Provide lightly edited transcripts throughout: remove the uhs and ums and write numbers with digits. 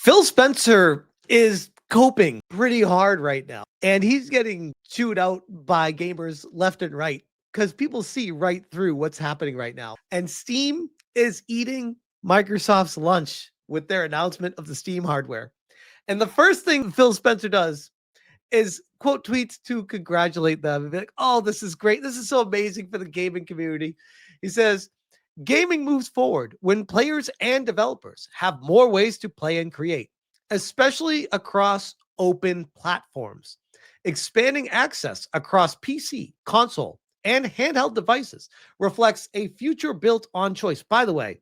Phil Spencer is coping pretty hard right now, and he's getting chewed out by gamers left and right because people see right through what's happening right now. And Steam is eating Microsoft's lunch with their announcement of the Steam hardware. And the first thing Phil Spencer does is quote tweets to congratulate them and be like, oh, this is great. This is so amazing for the gaming community. He says, gaming moves forward when players and developers have more ways to play and create, especially across open platforms. Expanding access across PC, console, and handheld devices reflects a future built on choice. By the way,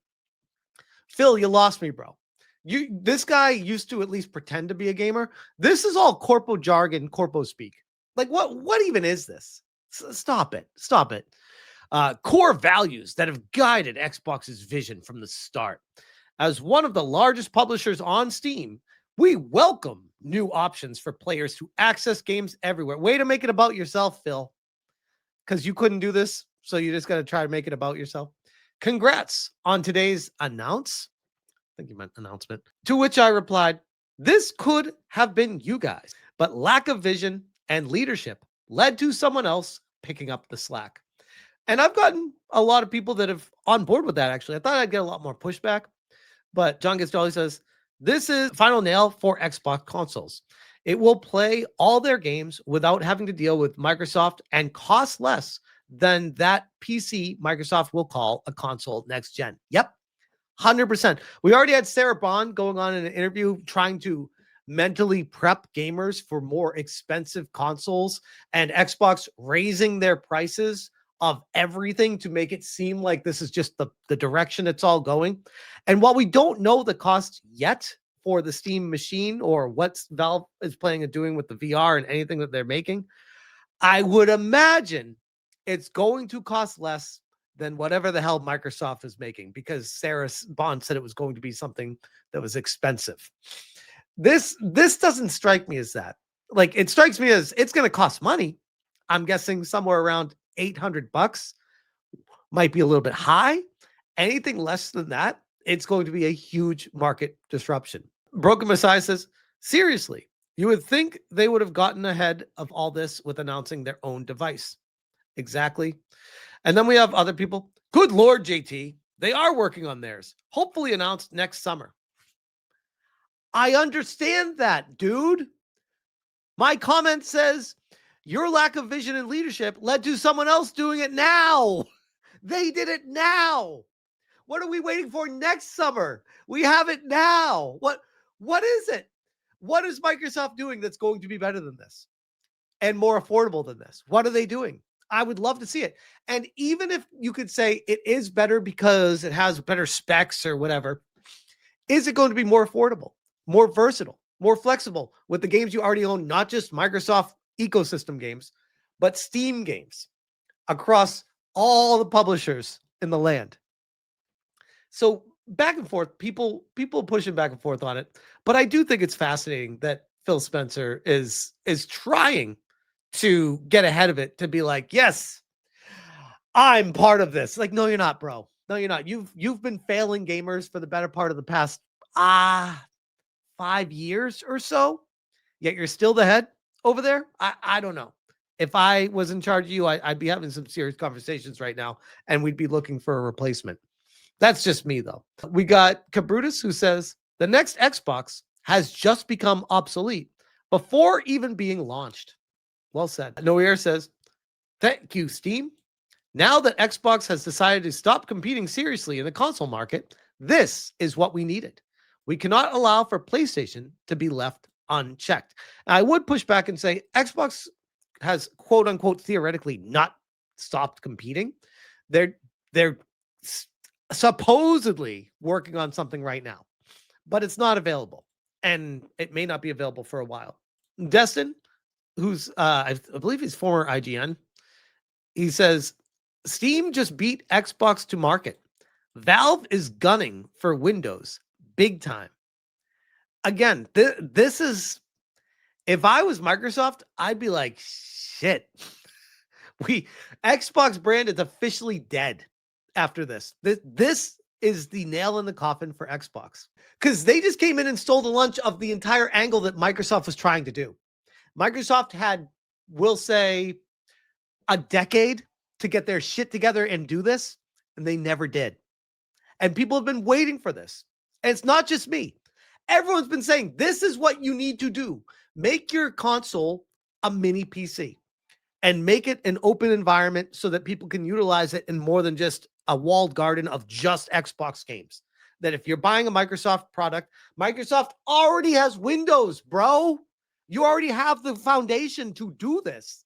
Phil, you lost me, bro. This guy used to at least pretend to be a gamer. This is all corpo jargon, corpo speak. Like what even is this? Stop it. Stop it. Core values that have guided Xbox's vision from the start. As one of the largest publishers on Steam, we welcome new options for players to access games everywhere. Way to make it about yourself, Phil. Because you couldn't do this, so you just got to try to make it about yourself. Congrats on today's announcement. To which I replied, this could have been you guys, but lack of vision and leadership led to someone else picking up the slack. And I've gotten a lot of people that have on board with that, actually. I thought I'd get a lot more pushback, but John Gets Jolly says, this is final nail for Xbox consoles. It will play all their games without having to deal with Microsoft and cost less than that PC Microsoft will call a console next gen. Yep. 100%. We already had Sarah Bond going on in an interview trying to mentally prep gamers for more expensive consoles and Xbox raising their prices of everything to make it seem like this is just the direction it's all going. And while we don't know the cost yet for the Steam machine or what Valve is planning on doing with the VR and anything that they're making, I would imagine it's going to cost less than whatever the hell Microsoft is making, because Sarah Bond said it was going to be something that was expensive. This doesn't strike me as that. Like, it strikes me as it's going to cost money. I'm guessing somewhere around $800 might be a little bit high. Anything less than that, it's going to be a huge market disruption. Broken Messiah says, seriously, you would think they would have gotten ahead of all this with announcing their own device. Exactly. And then we have other people. Good Lord, JT, they are working on theirs. Hopefully announced next summer. I understand that, dude. My comment says, your lack of vision and leadership led to someone else doing it now. They did it now. What are we waiting for next summer? We have it now. What is it? What is Microsoft doing that's going to be better than this and more affordable than this? What are they doing? I would love to see it. And even if you could say it is better because it has better specs or whatever, is it going to be more affordable, more versatile, more flexible with the games you already own, not just Microsoft ecosystem games, but Steam games across all the publishers in the land? So back and forth, people pushing back and forth on it. But I do think it's fascinating that Phil Spencer is trying to get ahead of it, to be like, yes, I'm part of this. Like, no, you're not, bro. No, you're not. You've been failing gamers for the better part of the past 5 years or so, yet you're still the head over there. I don't know. If I was in charge of you, I'd be having some serious conversations right now, and we'd be looking for a replacement. That's just me, though. We got Cabrutus, who says, the next Xbox has just become obsolete before even being launched. Well said. Noir says, thank you, Steam. Now that Xbox has decided to stop competing seriously in the console market, this is what we needed. We cannot allow for PlayStation to be left unchecked. I would push back and say Xbox has, quote unquote, theoretically not stopped competing. They're supposedly working on something right now, but it's not available, and it may not be available for a while. Destin, who's I believe he's former IGN, he says, Steam just beat Xbox to market. Valve is gunning for Windows big time. Again, this is, if I was Microsoft, I'd be like, shit. Xbox brand is officially dead after this. This is the nail in the coffin for Xbox, because they just came in and stole the lunch of the entire angle that Microsoft was trying to do. Microsoft had, we'll say, a decade to get their shit together and do this, and they never did. And people have been waiting for this. And it's not just me. Everyone's been saying, this is what you need to do. Make your console a mini PC and make it an open environment so that people can utilize it in more than just a walled garden of just Xbox games. That if you're buying a Microsoft product, Microsoft already has Windows, bro. You already have the foundation to do this,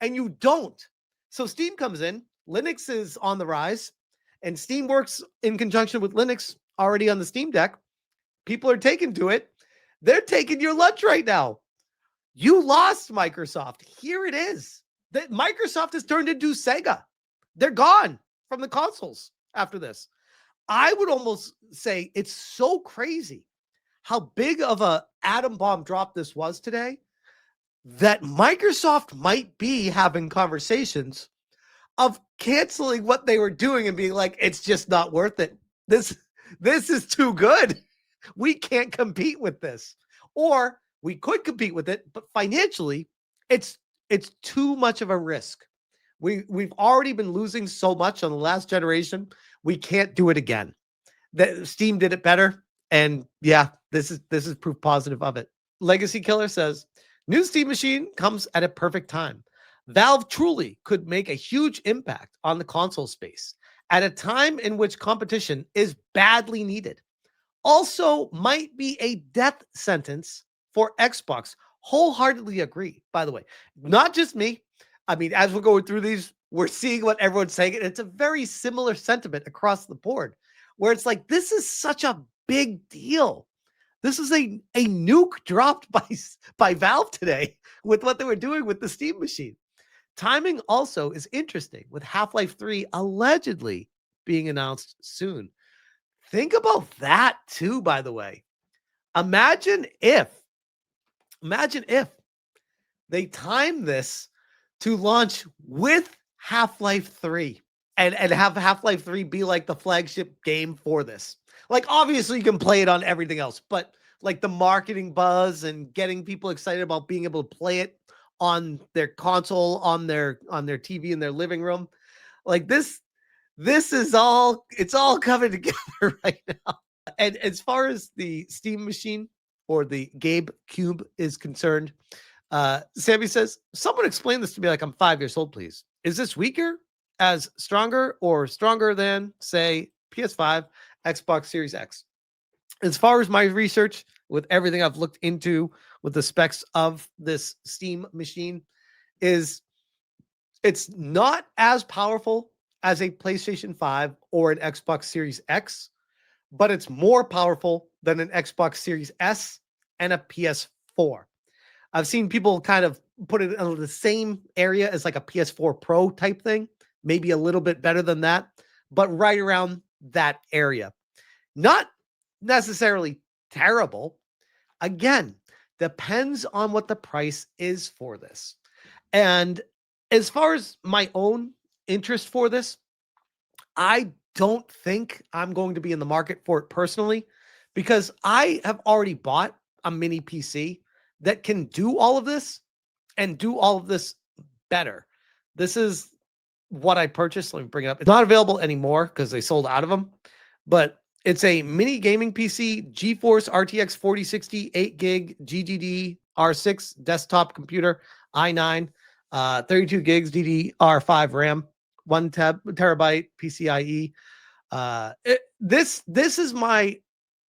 and you don't. So Steam comes in, Linux is on the rise, and Steam works in conjunction with Linux already on the Steam Deck. People are taking to it. They're taking your lunch right now. You lost, Microsoft. Here it is. That Microsoft has turned into Sega. They're gone from the consoles after this. I would almost say it's so crazy how big of a atom bomb drop this was today that Microsoft might be having conversations of canceling what they were doing and being like, it's just not worth it. This is too good. We can't compete with this. Or we could compete with it, but financially, it's too much of a risk. We've already been losing so much on the last generation. We can't do it again. Steam did it better. And yeah, this is proof positive of it. Legacy Killer says, new Steam machine comes at a perfect time. Valve truly could make a huge impact on the console space at a time in which competition is badly needed. Also might be a death sentence for Xbox. Wholeheartedly agree, by the way. Not just me. I mean, as we're going through these, we're seeing what everyone's saying. And it's a very similar sentiment across the board, where it's like, this is such a big deal. This is a nuke dropped by Valve today with what they were doing with the Steam machine. Timing also is interesting, with Half-Life 3 allegedly being announced soon. Think about that too, by the way. Imagine if they time this to launch with Half-Life 3 and have Half-Life 3 be like the flagship game for this. Like, obviously you can play it on everything else, but like the marketing buzz and getting people excited about being able to play it on their console, on their TV in their living room. Like this is all, it's all coming together right now. And as far as the Steam machine or the Gabe Cube is concerned, Sammy says, someone explain this to me like I'm 5 years old, please. Is this weaker as stronger or stronger than, say, PS5, Xbox Series X? As far as my research with everything I've looked into with the specs of this Steam machine, is it's not as powerful as a PlayStation 5 or an Xbox Series X, but it's more powerful than an Xbox Series S and a PS4. I've seen people kind of put it in the same area as like a PS4 Pro type thing, maybe a little bit better than that, but right around that area. Not necessarily terrible. Again, depends on what the price is for this. And as far as my own interest for this, I don't think I'm going to be in the market for it personally, because I have already bought a mini PC that can do all of this and do all of this better. This is what I purchased. Let me bring it up. It's not available anymore because they sold out of them, but it's a mini gaming PC, GeForce RTX 4060, 8 gig GDD R6 desktop computer, i9, 32 gigs DDR5 RAM, 1 terabyte PCIe. This is my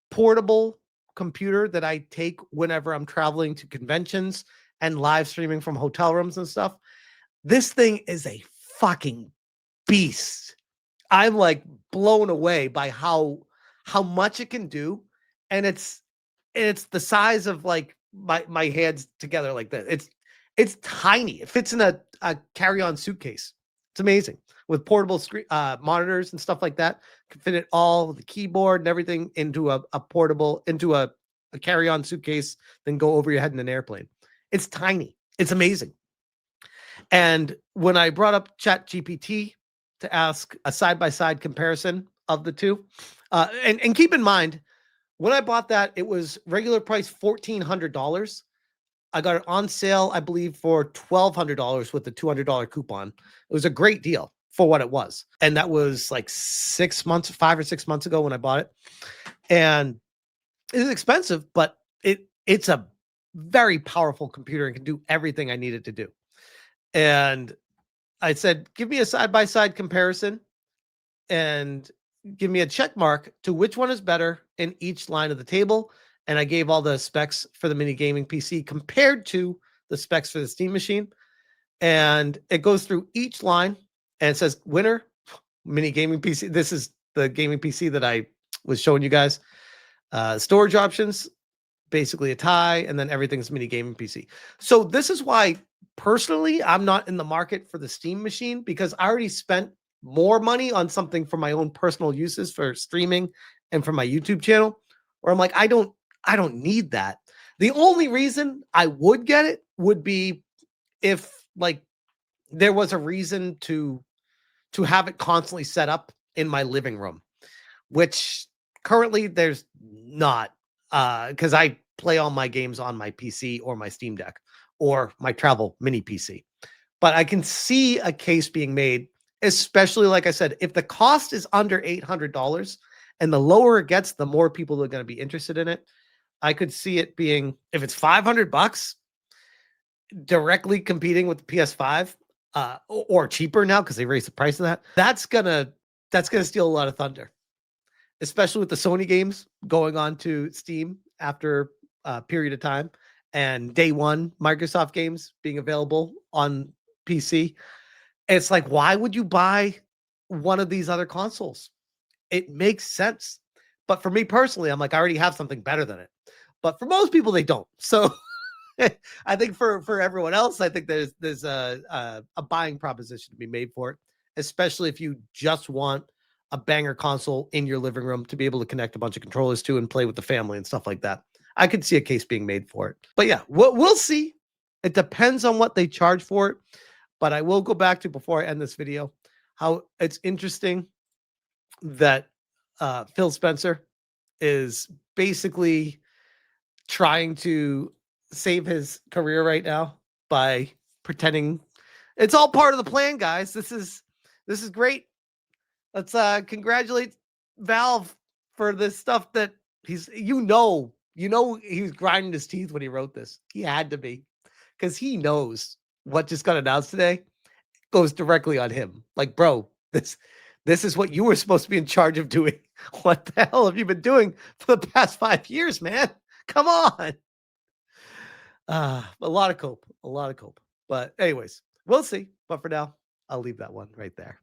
portable computer that I take whenever I'm traveling to conventions and live streaming from hotel rooms and stuff. This thing is a fucking beast. I'm like blown away by how much it can do, and it's the size of like my hands together like this. It's tiny. It fits in a carry-on suitcase. It's amazing, with portable screen monitors and stuff like that. Can fit it all, the keyboard and everything, into a portable, into a carry-on suitcase, then go over your head in an airplane. It's tiny. It's amazing. And when I brought up ChatGPT to ask a side-by-side comparison of the two. And keep in mind, when I bought that, it was regular price $1,400. I got it on sale, I believe, for $1,200 with the $200 coupon. It was a great deal for what it was. And that was like 6 months, 5 or 6 months ago when I bought it. And it's expensive, but it's a very powerful computer and can do everything I need it to do. And I said, give me a side-by-side comparison and give me a check mark to which one is better in each line of the table. And I gave all the specs for the mini gaming PC compared to the specs for the Steam machine. And it goes through each line and it says winner, mini gaming PC. This is the gaming PC that I was showing you guys. Storage options, basically a tie, and then everything's mini gaming PC. So this is why personally I'm not in the market for the Steam machine, because I already spent more money on something for my own personal uses for streaming and for my YouTube channel, where I'm like, I don't need that. The only reason I would get it would be if like there was a reason to have it constantly set up in my living room, which currently there's not, because I play all my games on my PC or my Steam Deck or my travel mini PC. But I can see a case being made, especially like I said, if the cost is under $800 and the lower it gets, the more people are going to be interested in it. I could see it being, if it's $500 directly competing with the PS5, or cheaper now because they raised the price of that. That's gonna steal a lot of thunder, especially with the Sony games going on to Steam after a period of time, and day one Microsoft games being available on PC. It's like, why would you buy one of these other consoles? It makes sense. But for me personally, I'm like, I already have something better than it. But for most people, they don't. So I think for everyone else, I think there's a buying proposition to be made for it, especially if you just want a banger console in your living room to be able to connect a bunch of controllers to and play with the family and stuff like that. I could see a case being made for it. But yeah, we'll see. It depends on what they charge for it. But I will go back to, before I end this video, how it's interesting that Phil Spencer is basically trying to save his career right now by pretending it's all part of the plan, guys. This is great. Let's congratulate Valve for this stuff that he's, he was grinding his teeth when he wrote this. He had to be, because he knows what just got announced today goes directly on him. Like, bro, this is what you were supposed to be in charge of doing. What the hell have you been doing for the past 5 years, man? Come on. A lot of cope. But anyways, we'll see. But for now, I'll leave that one right there.